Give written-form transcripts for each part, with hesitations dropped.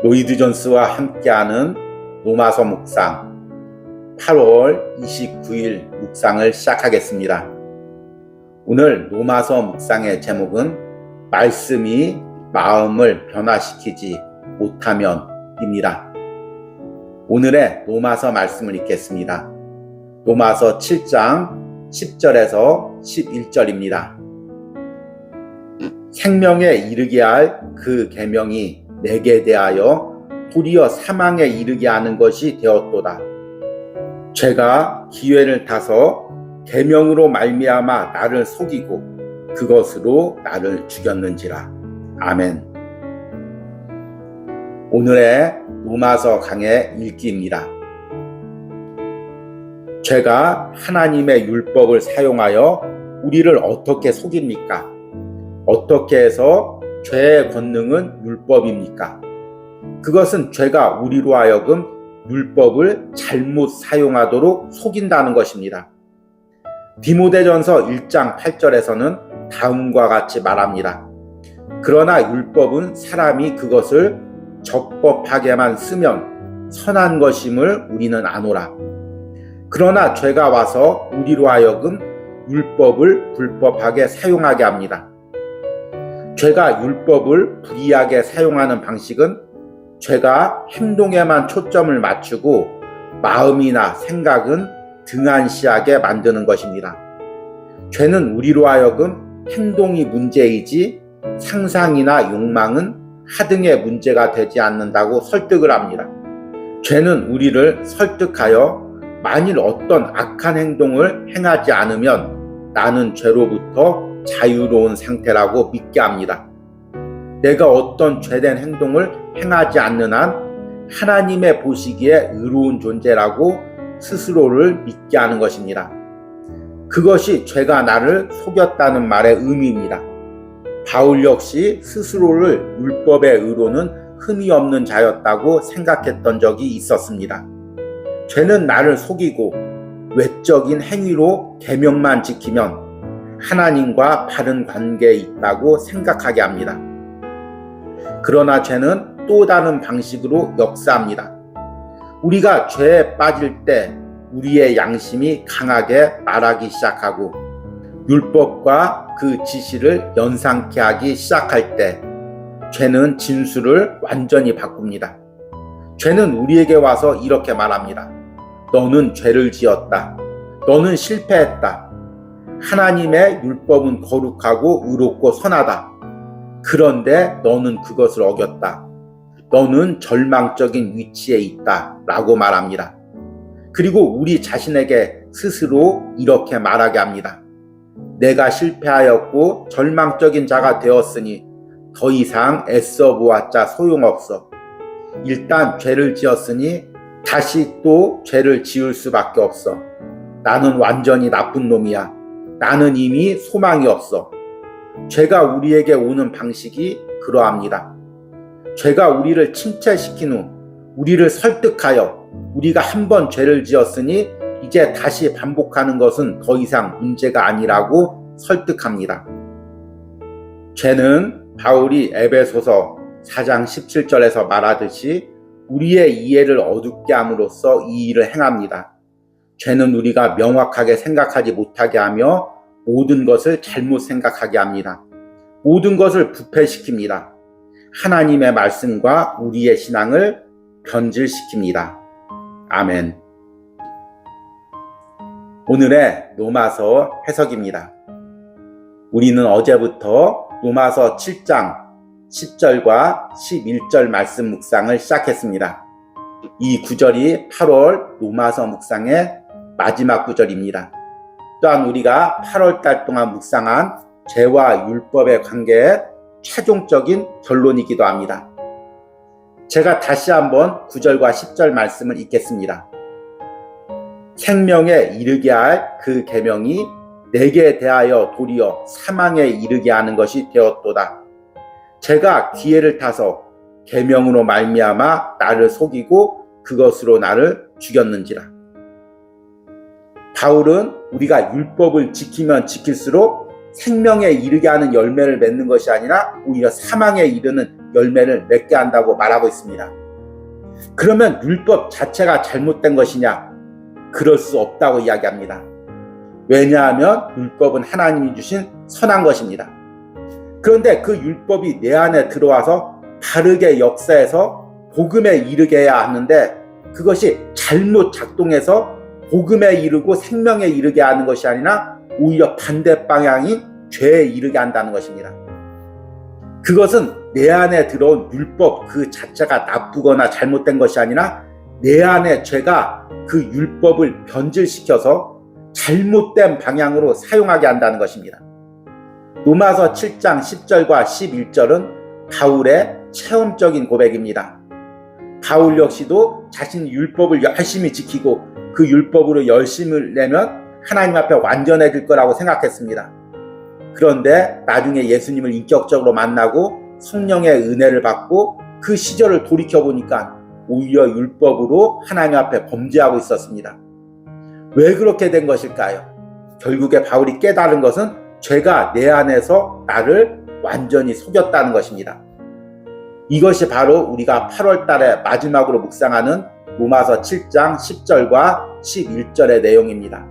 로이드 존스와 함께하는 로마서 묵상 8월 29일 묵상을 시작하겠습니다. 오늘 로마서 묵상의 제목은 말씀이 마음을 변화시키지 못하면입니다. 오늘의 로마서 말씀을 읽겠습니다. 로마서 7장 10절에서 11절입니다. 생명에 이르게 할 그 계명이 내게 대하여 도리어 사망에 이르게 하는 것이 되었도다. 죄가 기회를 타서 계명으로 말미암아 나를 속이고 그것으로 나를 죽였는지라. 아멘. 오늘의 로마서 강의 읽기입니다. 죄가 하나님의 율법을 사용하여 우리를 어떻게 속입니까? 어떻게 해서 죄의 권능은 율법입니까? 그것은 죄가 우리로 하여금 율법을 잘못 사용하도록 속인다는 것입니다. 디모데전서 1장 8절에서는 다음과 같이 말합니다. 그러나 율법은 사람이 그것을 적법하게만 쓰면 선한 것임을 우리는 아노라. 그러나 죄가 와서 우리로 하여금 율법을 불법하게 사용하게 합니다. 죄가 율법을 불이하게 사용하는 방식은 죄가 행동에만 초점을 맞추고 마음이나 생각은 등한시하게 만드는 것입니다. 죄는 우리로 하여금 행동이 문제이지 상상이나 욕망은 하등의 문제가 되지 않는다고 설득을 합니다. 죄는 우리를 설득하여 만일 어떤 악한 행동을 행하지 않으면 나는 죄로부터 자유로운 상태라고 믿게 합니다. 내가 어떤 죄된 행동을 행하지 않는 한 하나님의 보시기에 의로운 존재라고 스스로를 믿게 하는 것입니다. 그것이 죄가 나를 속였다는 말의 의미입니다. 바울 역시 스스로를 율법의 의로는 흠이 없는 자였다고 생각했던 적이 있었습니다. 죄는 나를 속이고 외적인 행위로 계명만 지키면 하나님과 바른 관계에 있다고 생각하게 합니다. 그러나 죄는 또 다른 방식으로 역사합니다. 우리가 죄에 빠질 때 우리의 양심이 강하게 말하기 시작하고 율법과 그 지시를 연상케 하기 시작할 때 죄는 진술을 완전히 바꿉니다. 죄는 우리에게 와서 이렇게 말합니다. 너는 죄를 지었다. 너는 실패했다. 하나님의 율법은 거룩하고 의롭고 선하다. 그런데 너는 그것을 어겼다. 너는 절망적인 위치에 있다. 라고 말합니다. 그리고 우리 자신에게 스스로 이렇게 말하게 합니다. 내가 실패하였고 절망적인 자가 되었으니 더 이상 애써 보았자 소용없어. 일단 죄를 지었으니 다시 또 죄를 지을 수밖에 없어. 나는 완전히 나쁜 놈이야. 나는 이미 소망이 없어. 죄가 우리에게 오는 방식이 그러합니다. 죄가 우리를 침체시킨 후 우리를 설득하여 우리가 한 번 죄를 지었으니 이제 다시 반복하는 것은 더 이상 문제가 아니라고 설득합니다. 죄는 바울이 에베소서 4장 17절에서 말하듯이 우리의 이해를 어둡게 함으로써 이 일을 행합니다. 죄는 우리가 명확하게 생각하지 못하게 하며 모든 것을 잘못 생각하게 합니다. 모든 것을 부패시킵니다. 하나님의 말씀과 우리의 신앙을 변질시킵니다. 아멘. 오늘의 로마서 해석입니다. 우리는 어제부터 로마서 7장 10절과 11절 말씀 묵상을 시작했습니다. 이 구절이 8월 로마서 묵상의 마지막 구절입니다. 또한 우리가 8월 달 동안 묵상한 죄와 율법의 관계의 최종적인 결론이기도 합니다. 제가 다시 한번 9절과 10절 말씀을 읽겠습니다. 생명에 이르게 할 그 계명이 내게 대하여 도리어 사망에 이르게 하는 것이 되었도다. 죄가 기회를 타서 계명으로 말미암아 나를 속이고 그것으로 나를 죽였는지라. 바울은 우리가 율법을 지키면 지킬수록 생명에 이르게 하는 열매를 맺는 것이 아니라 오히려 사망에 이르는 열매를 맺게 한다고 말하고 있습니다. 그러면 율법 자체가 잘못된 것이냐? 그럴 수 없다고 이야기합니다. 왜냐하면 율법은 하나님이 주신 선한 것입니다. 그런데 그 율법이 내 안에 들어와서 바르게 역사해서 복음에 이르게 해야 하는데 그것이 잘못 작동해서 복음에 이르고 생명에 이르게 하는 것이 아니라 오히려 반대 방향인 죄에 이르게 한다는 것입니다. 그것은 내 안에 들어온 율법 그 자체가 나쁘거나 잘못된 것이 아니라 내 안에 죄가 그 율법을 변질시켜서 잘못된 방향으로 사용하게 한다는 것입니다. 로마서 7장 10절과 11절은 바울의 체험적인 고백입니다. 바울 역시도 자신이 율법을 열심히 지키고 그 율법으로 열심을 내면 하나님 앞에 완전해질 거라고 생각했습니다. 그런데 나중에 예수님을 인격적으로 만나고 성령의 은혜를 받고 그 시절을 돌이켜보니까 오히려 율법으로 하나님 앞에 범죄하고 있었습니다. 왜 그렇게 된 것일까요? 결국에 바울이 깨달은 것은 죄가 내 안에서 나를 완전히 속였다는 것입니다. 이것이 바로 우리가 8월 달에 마지막으로 묵상하는 로마서 7장 10절과 11절의 내용입니다.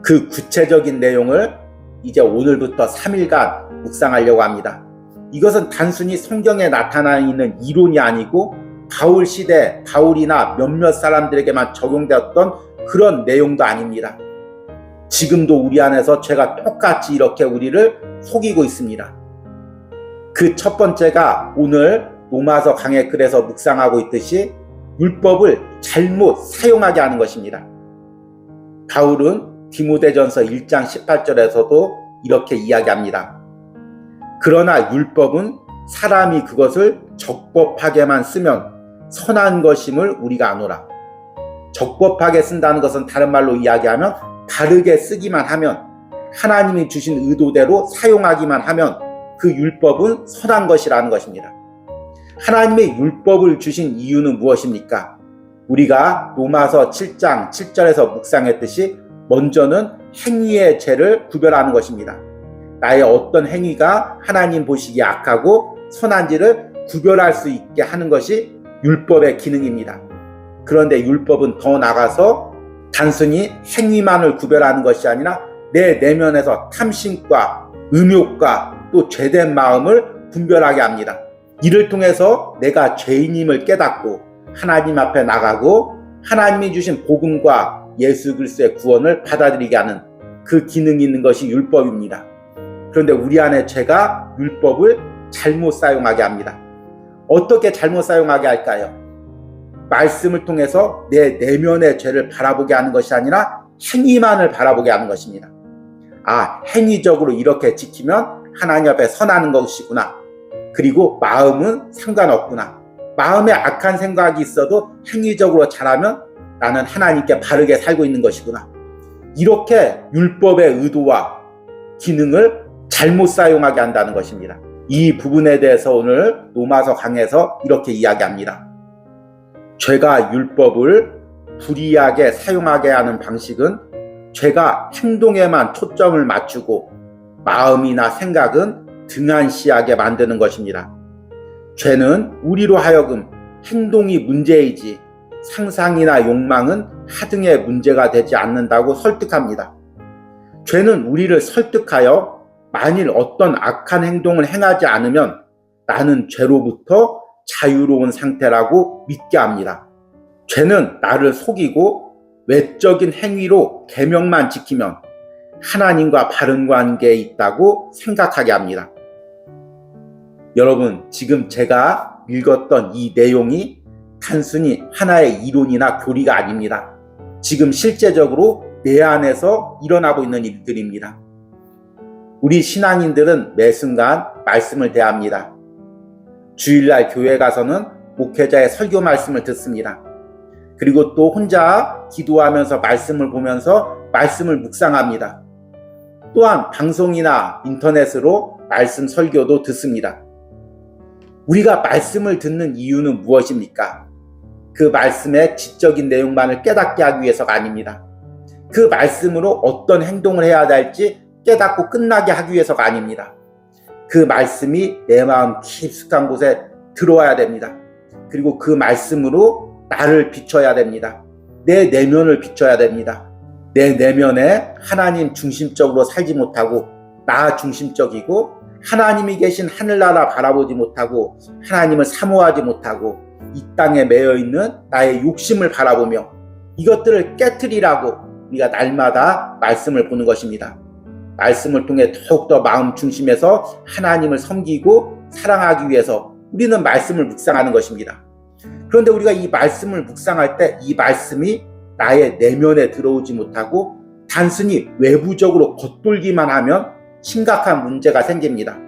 그 구체적인 내용을 이제 오늘부터 3일간 묵상하려고 합니다. 이것은 단순히 성경에 나타나 있는 이론이 아니고 바울 시대 바울이나 몇몇 사람들에게만 적용되었던 그런 내용도 아닙니다. 지금도 우리 안에서 죄가 똑같이 이렇게 우리를 속이고 있습니다. 그 첫 번째가 오늘 로마서 강의 글에서 묵상하고 있듯이 율법을 잘못 사용하게 하는 것입니다. 바울은 디모데전서 1장 18절에서도 이렇게 이야기합니다. 그러나 율법은 사람이 그것을 적법하게만 쓰면 선한 것임을 우리가 아노라. 적법하게 쓴다는 것은 다른 말로 이야기하면 바르게 쓰기만 하면 하나님이 주신 의도대로 사용하기만 하면 그 율법은 선한 것이라는 것입니다. 하나님의 율법을 주신 이유는 무엇입니까? 우리가 로마서 7장 7절에서 묵상했듯이 먼저는 행위의 죄를 구별하는 것입니다. 나의 어떤 행위가 하나님 보시기에 악하고 선한지를 구별할 수 있게 하는 것이 율법의 기능입니다. 그런데 율법은 더 나아가서 단순히 행위만을 구별하는 것이 아니라 내 내면에서 탐심과 음욕과 또 죄된 마음을 분별하게 합니다. 이를 통해서 내가 죄인임을 깨닫고 하나님 앞에 나가고 하나님이 주신 복음과 예수 그리스도의 구원을 받아들이게 하는 그 기능이 있는 것이 율법입니다. 그런데 우리 안에 죄가 율법을 잘못 사용하게 합니다. 어떻게 잘못 사용하게 할까요? 말씀을 통해서 내 내면의 죄를 바라보게 하는 것이 아니라 행위만을 바라보게 하는 것입니다. 행위적으로 이렇게 지키면 하나님 앞에 선하는 것이구나. 그리고 마음은 상관없구나. 마음에 악한 생각이 있어도 행위적으로 잘하면 나는 하나님께 바르게 살고 있는 것이구나. 이렇게 율법의 의도와 기능을 잘못 사용하게 한다는 것입니다. 이 부분에 대해서 오늘 로마서 강에서 이렇게 이야기합니다. 죄가 율법을 불이하게 사용하게 하는 방식은 죄가 행동에만 초점을 맞추고 마음이나 생각은 등한시하게 만드는 것입니다. 죄는 우리로 하여금 행동이 문제이지 상상이나 욕망은 하등의 문제가 되지 않는다고 설득합니다. 죄는 우리를 설득하여 만일 어떤 악한 행동을 행하지 않으면 나는 죄로부터 자유로운 상태라고 믿게 합니다. 죄는 나를 속이고 외적인 행위로 계명만 지키면 하나님과 바른 관계에 있다고 생각하게 합니다. 여러분, 지금 제가 읽었던 이 내용이 단순히 하나의 이론이나 교리가 아닙니다. 지금 실제적으로 내 안에서 일어나고 있는 일들입니다. 우리 신앙인들은 매 순간 말씀을 대합니다. 주일날 교회 가서는 목회자의 설교 말씀을 듣습니다. 그리고 또 혼자 기도하면서 말씀을 보면서 말씀을 묵상합니다. 또한 방송이나 인터넷으로 말씀 설교도 듣습니다. 우리가 말씀을 듣는 이유는 무엇입니까? 그 말씀의 지적인 내용만을 깨닫게 하기 위해서가 아닙니다. 그 말씀으로 어떤 행동을 해야 할지 깨닫고 끝나게 하기 위해서가 아닙니다. 그 말씀이 내 마음 깊숙한 곳에 들어와야 됩니다. 그리고 그 말씀으로 나를 비춰야 됩니다. 내 내면을 비춰야 됩니다. 내 내면에 하나님 중심적으로 살지 못하고 나 중심적이고 하나님이 계신 하늘나라 바라보지 못하고 하나님을 사모하지 못하고 이 땅에 매여있는 나의 욕심을 바라보며 이것들을 깨트리라고 우리가 날마다 말씀을 보는 것입니다. 말씀을 통해 더욱더 마음 중심에서 하나님을 섬기고 사랑하기 위해서 우리는 말씀을 묵상하는 것입니다. 그런데 우리가 이 말씀을 묵상할 때 이 말씀이 나의 내면에 들어오지 못하고 단순히 외부적으로 겉돌기만 하면 심각한 문제가 생깁니다.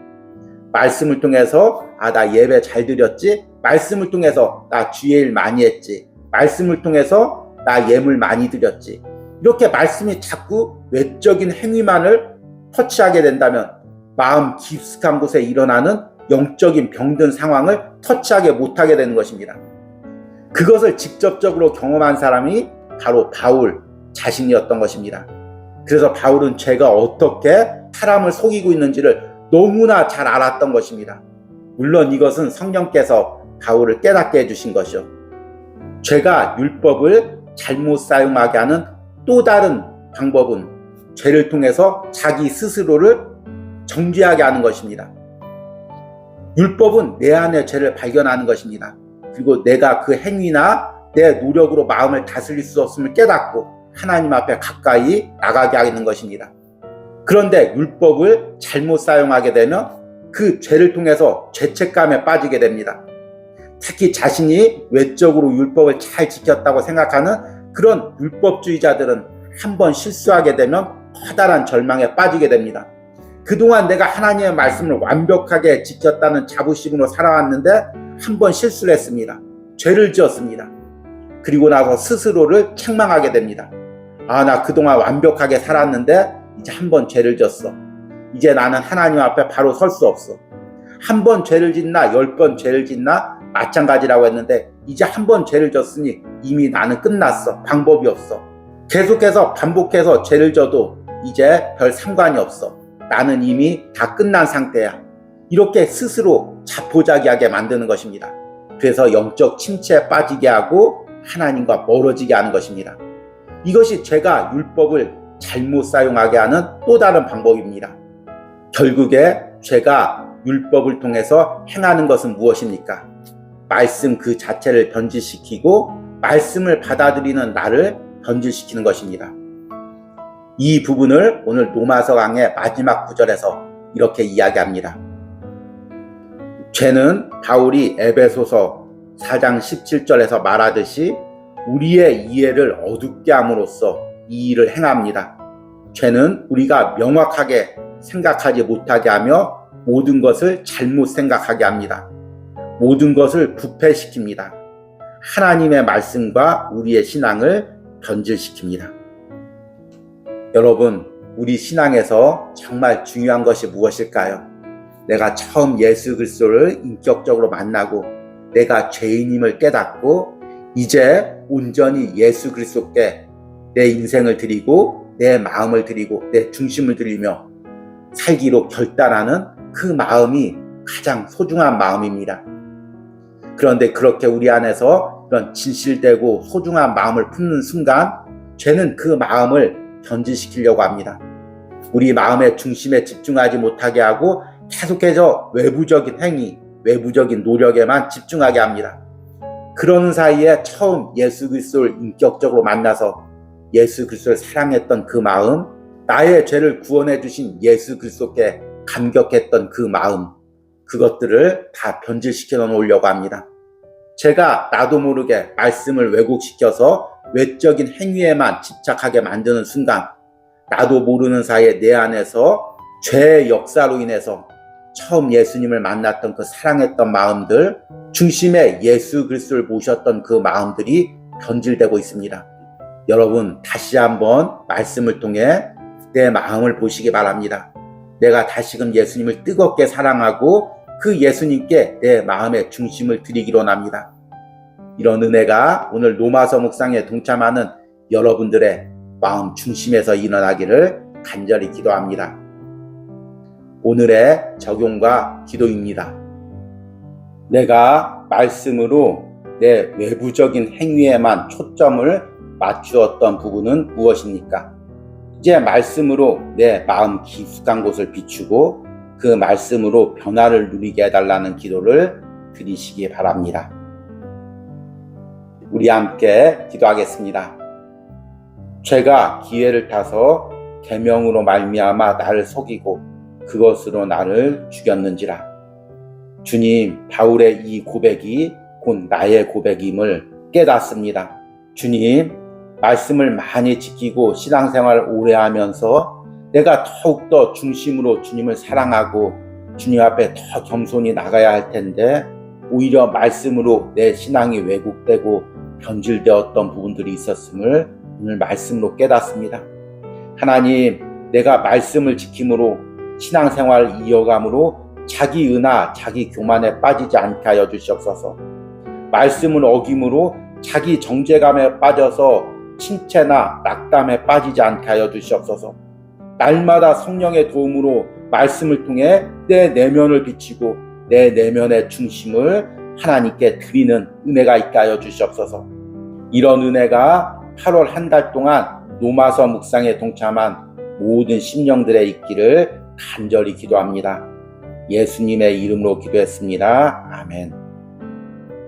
말씀을 통해서 나 예배 잘 드렸지, 말씀을 통해서 나 주일 많이 했지, 말씀을 통해서 나 예물 많이 드렸지, 이렇게 말씀이 자꾸 외적인 행위만을 터치하게 된다면 마음 깊숙한 곳에 일어나는 영적인 병든 상황을 터치하게 못하게 되는 것입니다. 그것을 직접적으로 경험한 사람이 바로 바울 자신이었던 것입니다. 그래서 바울은 죄가 어떻게 사람을 속이고 있는지를 너무나 잘 알았던 것입니다. 물론 이것은 성령께서 바울을 깨닫게 해주신 것이요. 죄가 율법을 잘못 사용하게 하는 또 다른 방법은 죄를 통해서 자기 스스로를 정죄하게 하는 것입니다. 율법은 내 안에 죄를 발견하는 것입니다. 그리고 내가 그 행위나 내 노력으로 마음을 다스릴 수 없음을 깨닫고 하나님 앞에 가까이 나가게 하는 것입니다. 그런데 율법을 잘못 사용하게 되면 그 죄를 통해서 죄책감에 빠지게 됩니다. 특히 자신이 외적으로 율법을 잘 지켰다고 생각하는 그런 율법주의자들은 한번 실수하게 되면 커다란 절망에 빠지게 됩니다. 그동안 내가 하나님의 말씀을 완벽하게 지켰다는 자부심으로 살아왔는데 한번 실수를 했습니다. 죄를 지었습니다. 그리고 나서 스스로를 책망하게 됩니다. 나 그동안 완벽하게 살았는데 이제 한번 죄를 지었어. 이제 나는 하나님 앞에 바로 설 수 없어. 한 번 죄를 짓나 10번 죄를 짓나 마찬가지라고 했는데 이제 한 번 죄를 졌으니 이미 나는 끝났어. 방법이 없어. 계속해서 반복해서 죄를 져도 이제 별 상관이 없어. 나는 이미 다 끝난 상태야. 이렇게 스스로 자포자기하게 만드는 것입니다. 그래서 영적 침체에 빠지게 하고 하나님과 멀어지게 하는 것입니다. 이것이 죄가 율법을 잘못 사용하게 하는 또 다른 방법입니다. 결국에 죄가 율법을 통해서 행하는 것은 무엇입니까? 말씀 그 자체를 변질시키고 말씀을 받아들이는 나를 변질시키는 것입니다. 이 부분을 오늘 로마서 강의 마지막 구절에서 이렇게 이야기합니다. 죄는 바울이 에베소서 4장 17절에서 말하듯이 우리의 이해를 어둡게 함으로써 이 일을 행합니다. 죄는 우리가 명확하게 생각하지 못하게 하며 모든 것을 잘못 생각하게 합니다. 모든 것을 부패시킵니다. 하나님의 말씀과 우리의 신앙을 변질시킵니다. 여러분, 우리 신앙에서 정말 중요한 것이 무엇일까요? 내가 처음 예수 그리스도를 인격적으로 만나고 내가 죄인임을 깨닫고 이제 온전히 예수 그리스도께 내 인생을 드리고 내 마음을 드리고 내 중심을 드리며 살기로 결단하는 그 마음이 가장 소중한 마음입니다. 그런데 그렇게 우리 안에서 이런 진실되고 소중한 마음을 품는 순간 죄는 그 마음을 변질시키려고 합니다. 우리 마음의 중심에 집중하지 못하게 하고 계속해서 외부적인 행위, 외부적인 노력에만 집중하게 합니다. 그러는 사이에 처음 예수 그리스도를 인격적으로 만나서 예수 그리스도를 사랑했던 그 마음, 나의 죄를 구원해 주신 예수 그리스도께 감격했던 그 마음, 그것들을 다 변질시켜 놓으려고 합니다. 제가 나도 모르게 말씀을 왜곡시켜서 외적인 행위에만 집착하게 만드는 순간 나도 모르는 사이에 내 안에서 죄의 역사로 인해서 처음 예수님을 만났던 그 사랑했던 마음들, 중심에 예수 그리스도를 모셨던 그 마음들이 변질되고 있습니다. 여러분, 다시 한번 말씀을 통해 내 마음을 보시기 바랍니다. 내가 다시금 예수님을 뜨겁게 사랑하고 그 예수님께 내 마음의 중심을 드리기로 합니다. 이런 은혜가 오늘 로마서 묵상에 동참하는 여러분들의 마음 중심에서 일어나기를 간절히 기도합니다. 오늘의 적용과 기도입니다. 내가 말씀으로 내 외부적인 행위에만 초점을 맞추었던 부분은 무엇입니까? 이제 말씀으로 내 마음 깊숙한 곳을 비추고 그 말씀으로 변화를 누리게 해달라는 기도를 드리시기 바랍니다. 우리 함께 기도하겠습니다. 죄가 기회를 타서 계명으로 말미암아 나를 속이고 그것으로 나를 죽였는지라. 주님, 바울의 이 고백이 곧 나의 고백임을 깨닫습니다. 주님, 말씀을 많이 지키고 신앙생활을 오래 하면서 내가 더욱더 중심으로 주님을 사랑하고 주님 앞에 더 겸손히 나가야 할 텐데 오히려 말씀으로 내 신앙이 왜곡되고 변질되었던 부분들이 있었음을 오늘 말씀으로 깨닫습니다. 하나님, 내가 말씀을 지킴으로 신앙생활을 이어감으로 자기 은하, 자기 교만에 빠지지 않게 하여 주시옵소서. 말씀을 어김으로 자기 정죄감에 빠져서 침체나 낙담에 빠지지 않게 하여 주시옵소서. 날마다 성령의 도움으로 말씀을 통해 내 내면을 비치고 내 내면의 중심을 하나님께 드리는 은혜가 있게 하여 주시옵소서. 이런 은혜가 8월 한 달 동안 로마서 묵상에 동참한 모든 심령들의 있기를 간절히 기도합니다. 예수님의 이름으로 기도했습니다. 아멘.